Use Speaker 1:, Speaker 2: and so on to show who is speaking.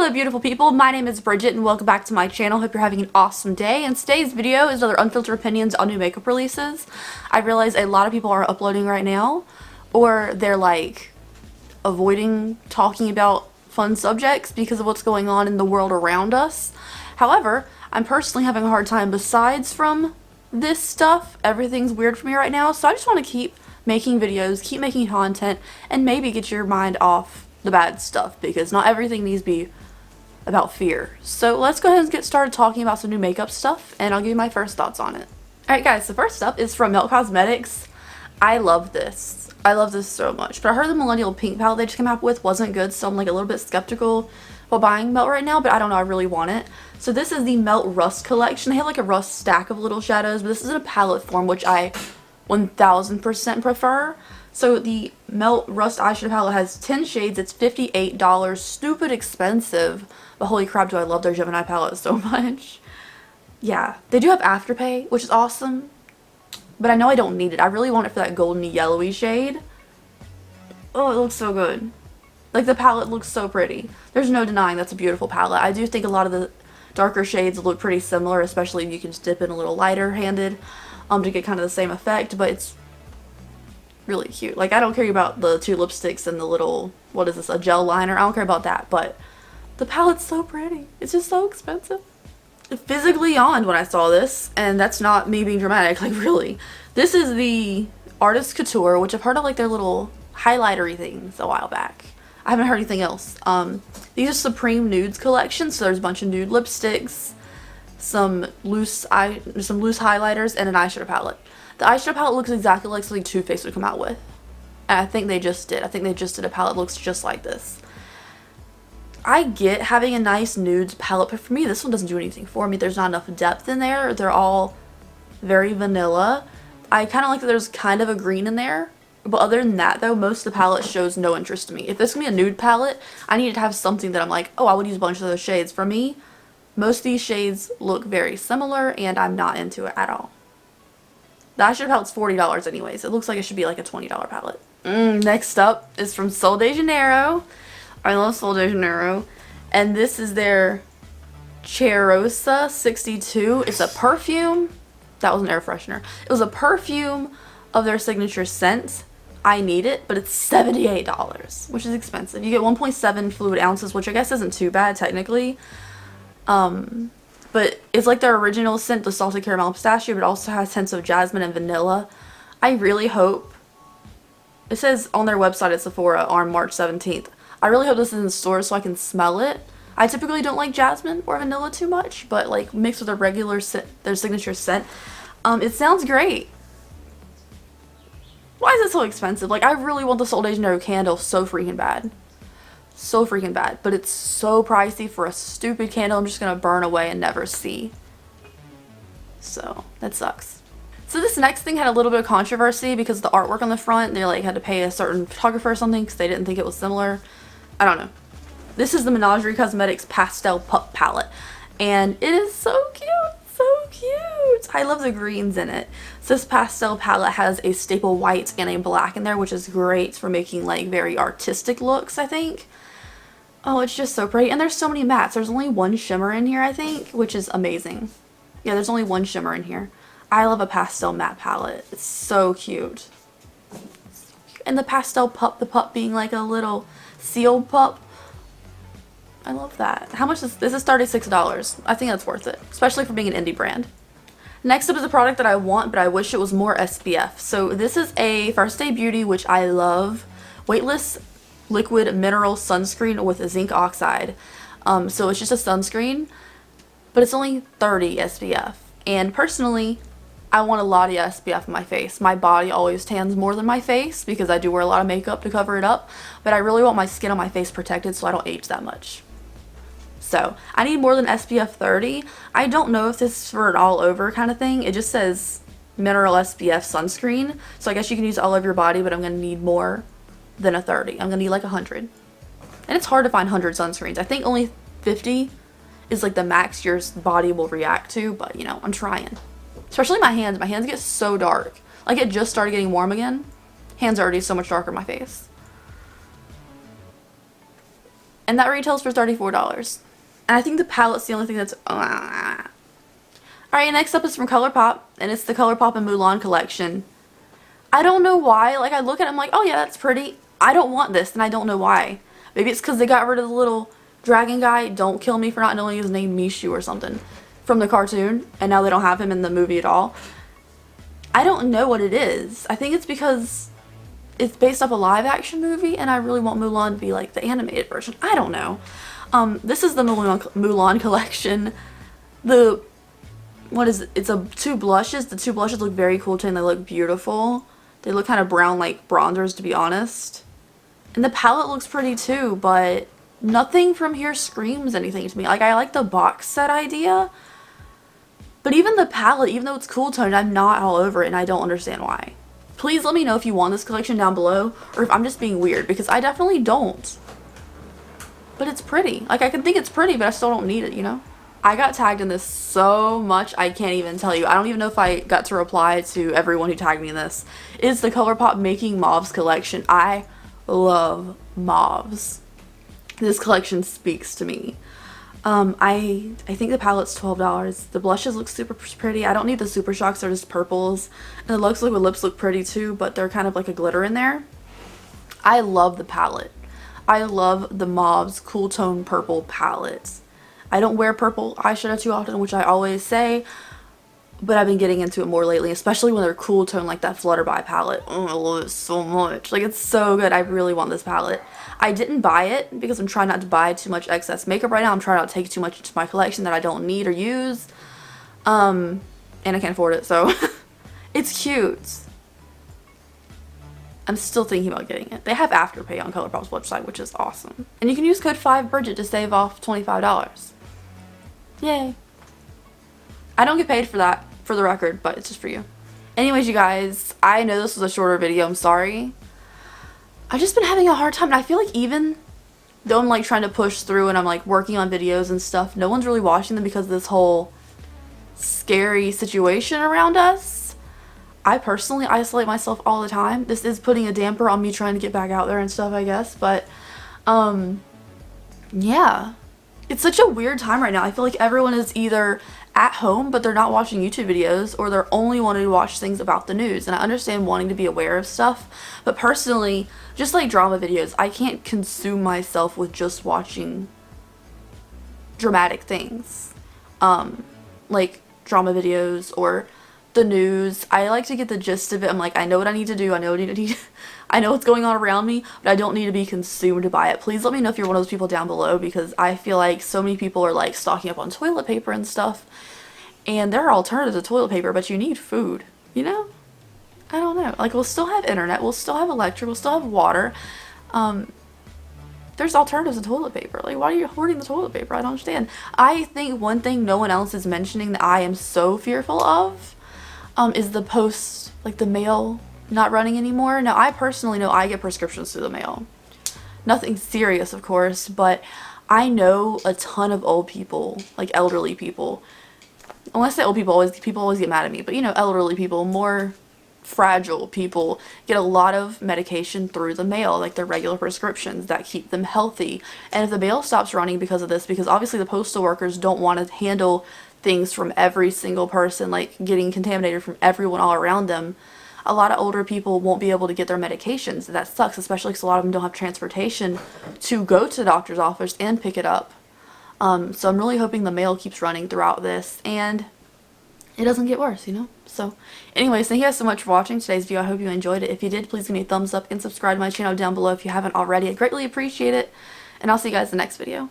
Speaker 1: Hello beautiful people, my name is Bridget and welcome back to my channel. Hope you're having an awesome day, and today's video is another unfiltered opinions on new makeup releases. I realize a lot of people are uploading right now, or they're like avoiding talking about fun subjects because of what's going on in the world around us. However, I'm personally having a hard time besides from this stuff. Everything's weird for me right now, so I just want to keep making videos, keep making content, and maybe get your mind off the bad stuff, because not everything needs to be about fear. So let's go ahead and get started talking about some new makeup stuff, and I'll give you my first thoughts on it. Alright guys, the first up is from Melt Cosmetics. I love this. I love this so much. But I heard the Millennial Pink palette they just came out with wasn't good, so I'm like a little bit skeptical while buying Melt right now, but I don't know, I really want it. So this is the Melt Rust collection. They have like a rust stack of little shadows, but this is in a palette form, which I 1000% prefer. So the Melt Rust eyeshadow palette has 10 shades. It's $58. Stupid expensive. But holy crap, do I love their Gemini palette so much. Yeah. They do have Afterpay, which is awesome. But I know I don't need it. I really want it for that golden yellowy shade. Oh, it looks so good. Like, the palette looks so pretty. There's no denying that's a beautiful palette. I do think a lot of the darker shades look pretty similar, especially if you can just dip in a little lighter handed to get kind of the same effect. But it's really cute. Like, I don't care about the two lipsticks and the little, what is this, a gel liner. I don't care about that, but the palette's so pretty. It's just so expensive. It physically yawned when I saw this, and that's not me being dramatic, like really. This is the Artist Couture, which I've heard of like their little highlightery things a while back. I haven't heard anything else. These are Supreme Nudes collection, so there's a bunch of nude lipsticks, some loose highlighters, and an eyeshadow palette. The eyeshadow palette looks exactly like something Too Faced would come out with. And I think they just did. I think they just did a palette that looks just like this. I get having a nice nudes palette, but for me, this one doesn't do anything for me. There's not enough depth in there. They're all very vanilla. I kind of like that there's kind of a green in there. But other than that, though, most of the palette shows no interest to me. If this is going to be a nude palette, I need to have something that I'm like, oh, I would use a bunch of those shades. For me, most of these shades look very similar, and I'm not into it at all. The eyeshadow palette's $40 anyways. It looks like it should be like a $20 palette. Next up is from Sol de Janeiro. I love Sol de Janeiro. And this is their Cheirosa 62. It's a perfume. That was an air freshener. It was a perfume of their signature scent. I need it, but it's $78, which is expensive. You get 1.7 fluid ounces, which I guess isn't too bad technically. But it's like their original scent, the salted caramel pistachio, but it also has hints of jasmine and vanilla. I really hope, it says on their website at Sephora on March 17th. I really hope this is in stores so I can smell it. I typically don't like jasmine or vanilla too much, but like mixed with a regular scent, their signature scent, it sounds great. Why is it so expensive? Like, I really want the Sol de Janeiro candle so freaking bad. So freaking bad, but it's so pricey for a stupid candle I'm just gonna burn away and never see. So that sucks. So this next thing had a little bit of controversy because the artwork on the front, they like had to pay a certain photographer or something because they didn't think it was similar. I don't know. This is the Menagerie Cosmetics Pastel Pup Palette, and it is so cute. So cute. I love the greens in it. So this pastel palette has a staple white and a black in there, which is great for making like very artistic looks, I think. Oh, it's just so pretty. And there's so many mattes. There's only one shimmer in here, I think, which is amazing. Yeah, there's only one shimmer in here. I love a pastel matte palette. It's so cute. And the pastel pup, the pup being like a little sealed pup. I love that. How much is this? Is $36. I think that's worth it, especially for being an indie brand. Next up is a product that I want, but I wish it was more SPF. So this is a First Aid Beauty, which I love. Weightless liquid mineral sunscreen with a zinc oxide. So it's just a sunscreen, but it's only 30 SPF. And personally, I want a lot of SPF in my face. My body always tans more than my face because I do wear a lot of makeup to cover it up, but I really want my skin on my face protected so I don't age that much. So I need more than SPF 30. I don't know if this is for an all over kind of thing. It just says mineral SPF sunscreen. So I guess you can use it all over your body, but I'm going to need more than a 30. I'm going to need like 100. And it's hard to find 100 sunscreens. I think only 50 is like the max your body will react to, but you know, I'm trying. Especially my hands. My hands get so dark. Like, it just started getting warm again. Hands are already so much darker in my face. And that retails for $34. And I think the palette's the only thing that's... Alright, next up is from Colourpop, and it's the Colourpop and Mulan collection. I don't know why. Like, I look at it, I'm like, oh yeah, that's pretty. I don't want this, and I don't know why. Maybe it's because they got rid of the little dragon guy, don't kill me for not knowing his name, Mishu or something, from the cartoon, and now they don't have him in the movie at all. I don't know what it is. I think it's because it's based off a live action movie, and I really want Mulan to be like the animated version. I don't know. This is the Mulan collection. What is it? It's two blushes. The two blushes look very cool too, and they look beautiful. They look kind of brown like bronzers, to be honest. And the palette looks pretty too, but nothing from here screams anything to me. Like, I like the box set idea, but even the palette, even though it's cool toned, I'm not all over it, and I don't understand why. Please let me know if you want this collection down below, or if I'm just being weird, because I definitely don't. But it's pretty. Like, I can think it's pretty, but I still don't need it, you know? I got tagged in this so much, I can't even tell you. I don't even know if I got to reply to everyone who tagged me in this. It's the Colourpop Making Moths collection. I love moths. This collection speaks to me. I think the palette's $12. The blushes look super pretty. I don't need the Super Shocks, they're just purples. And the looks like the lips look pretty too, but they're kind of like a glitter in there. I love the palette. I love the Moths Cool Tone Purple palettes. I don't wear purple eyeshadow too often, which I always say, but I've been getting into it more lately, especially when they're cool tone like that Flutterby palette. Oh, I love it so much. Like, it's so good. I really want this palette. I didn't buy it because I'm trying not to buy too much excess makeup right now. I'm trying not to take too much into my collection that I don't need or use. And I can't afford it, so it's cute. I'm still thinking about getting it. They have Afterpay on Colourpop's website, which is awesome. And you can use code 5Bridget to save off $25. Yay. I don't get paid for that, for the record, but it's just for you. Anyways, you guys, I know this was a shorter video. I'm sorry. I've just been having a hard time. And I feel like even though I'm like trying to push through and I'm like working on videos and stuff, no one's really watching them because of this whole scary situation around us. I personally isolate myself all the time. This is putting a damper on me trying to get back out there and stuff, I guess. But, yeah. It's such a weird time right now. I feel like everyone is either at home, but they're not watching YouTube videos, or they're only wanting to watch things about the news. And I understand wanting to be aware of stuff, but personally, just like drama videos, I can't consume myself with just watching dramatic things. Like drama videos or the news. I like to get the gist of it. I'm like, I know what I need to do. I know what I need to I know what's going on around me, but I don't need to be consumed by it. Please let me know if you're one of those people down below, because I feel like so many people are like stocking up on toilet paper and stuff, and there are alternatives to toilet paper, but you need food, you know? I don't know. Like, we'll still have internet, we'll still have electric, we'll still have water. There's alternatives to toilet paper. Like, why are you hoarding the toilet paper? I don't understand. I think one thing no one else is mentioning that I am so fearful of is the post, like the mail not running anymore. Now, I personally know I get prescriptions through the mail. Nothing serious, of course, but I know a ton of old people, like elderly people. When I say old people, people always get mad at me, but you know, elderly people, more fragile people, get a lot of medication through the mail, like their regular prescriptions that keep them healthy. And if the mail stops running because of this, because obviously the postal workers don't want to handle things from every single person, like getting contaminated from everyone all around them, a lot of older people won't be able to get their medications. That sucks, especially because a lot of them don't have transportation to go to the doctor's office and pick it up. So I'm really hoping the mail keeps running throughout this and it doesn't get worse, you know? So anyways, thank you guys so much for watching today's video. I hope you enjoyed it. If you did, please give me a thumbs up and subscribe to my channel down below if you haven't already. I'd greatly appreciate it. And I'll see you guys in the next video.